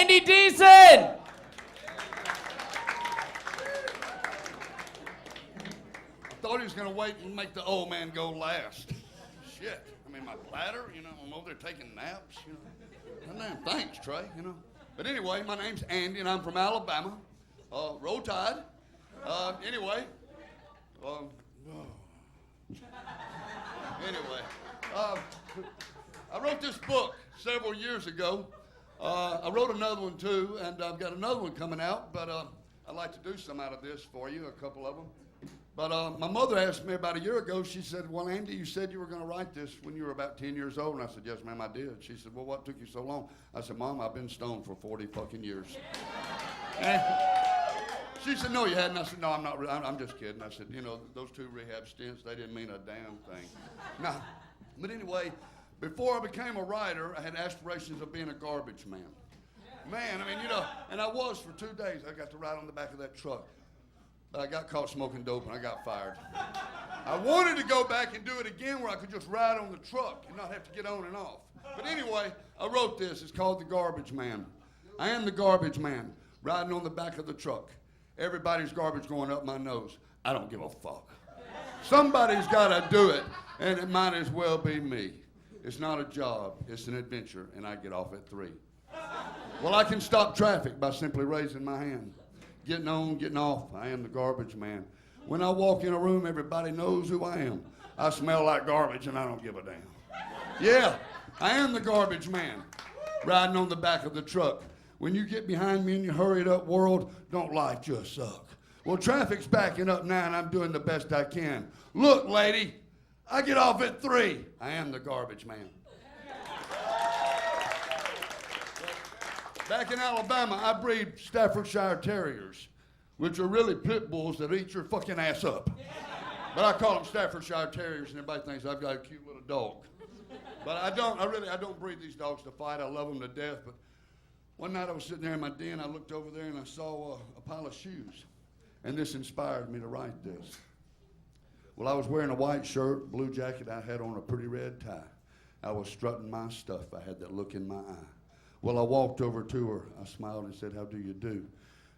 Andy Deason! I thought he was going to wait and make the old man go last. Shit. I mean, my bladder, I'm over there taking naps, Damn, thanks, Trey, But anyway, my name's Andy, and I'm from Alabama. Roll Tide. Anyway. I wrote this book several years ago. I wrote another one, too, and I've got another one coming out, but I'd like to do some out of this for you, a couple of them. But my mother asked me about a year ago, she said, well, Andy, you said you were going to write this when you were about 10 years old. And I said, yes, ma'am, I did. She said, well, what took you so long? I said, Mom, I've been stoned for 40 fucking years. And she said, no, you hadn't. I said, no, I'm not. I'm just kidding. I said, those 2 rehab stints, they didn't mean a damn thing. No. But anyway, before I became a writer, I had aspirations of being a garbage man. Man, and I was for 2 days. I got to ride on the back of that truck. I got caught smoking dope and I got fired. I wanted to go back and do it again where I could just ride on the truck and not have to get on and off. But anyway, I wrote this. It's called The Garbage Man. I am the garbage man, riding on the back of the truck. Everybody's garbage going up my nose. I don't give a fuck. Somebody's got to do it, and it might as well be me. It's not a job. It's an adventure, and I get off at 3. Well, I can stop traffic by simply raising my hand. Getting on, getting off. I am the garbage man. When I walk in a room, everybody knows who I am. I smell like garbage and I don't give a damn. Yeah, I am the garbage man, riding on the back of the truck. When you get behind me in your hurried up world, don't life just suck? Well, traffic's backing up now and I'm doing the best I can. Look, lady, I get off at 3. I am the garbage man. Back in Alabama, I breed Staffordshire Terriers, which are really pit bulls that eat your fucking ass up. But I call them Staffordshire Terriers, and everybody thinks I've got a cute little dog. But I don't breed these dogs to fight. I love them to death. But one night I was sitting there in my den, I looked over there and I saw a pile of shoes. And this inspired me to write this. Well, I was wearing a white shirt, blue jacket. I had on a pretty red tie. I was strutting my stuff. I had that look in my eye. Well, I walked over to her. I smiled and said, how do you do?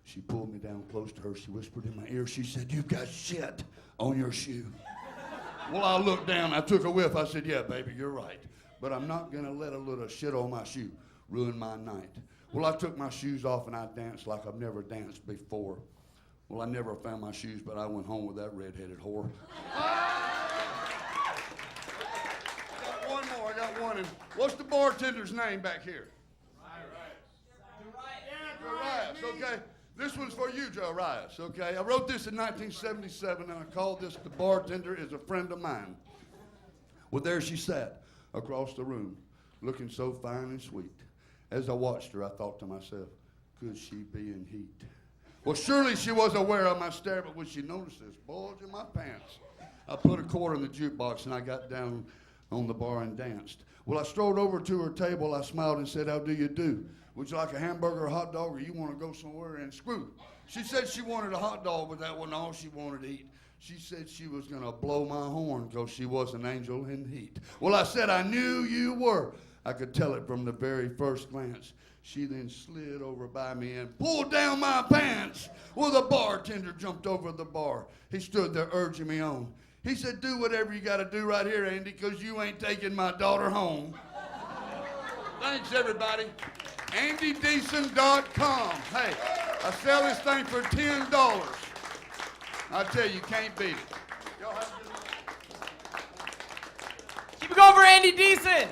She pulled me down close to her. She whispered in my ear. She said, you've got shit on your shoe. Well, I looked down. I took a whiff. I said, yeah, baby, you're right. But I'm not going to let a little shit on my shoe ruin my night. Well, I took my shoes off and I danced like I've never danced before. Well, I never found my shoes, but I went home with that redheaded whore. I got one. And what's the bartender's name back here? Darius, okay. This one's for you, Darius, okay. I wrote this in 1977, and I called this The Bartender Is a Friend of Mine. Well, there she sat across the room, looking so fine and sweet. As I watched her, I thought to myself, could she be in heat? Well, surely she was aware of my stare, but when she noticed this bulge in my pants, I put a quarter in the jukebox, and I got down on the bar and danced. Well, I strolled over to her table. I smiled and said, how do you do? Would you like a hamburger or a hot dog, or you want to go somewhere and screw? She said she wanted a hot dog, but that wasn't all she wanted to eat. She said she was going to blow my horn because she was an angel in heat. Well, I said, I knew you were. I could tell it from the very first glance. She then slid over by me and pulled down my pants. Well, the bartender jumped over the bar. He stood there urging me on. He said, do whatever you got to do right here, Andy, because you ain't taking my daughter home. Thanks, everybody. AndyDeason.com. Hey, I sell this thing for $10. I tell you, can't beat it. Y'all have a good night. Keep it going for Andy Deason.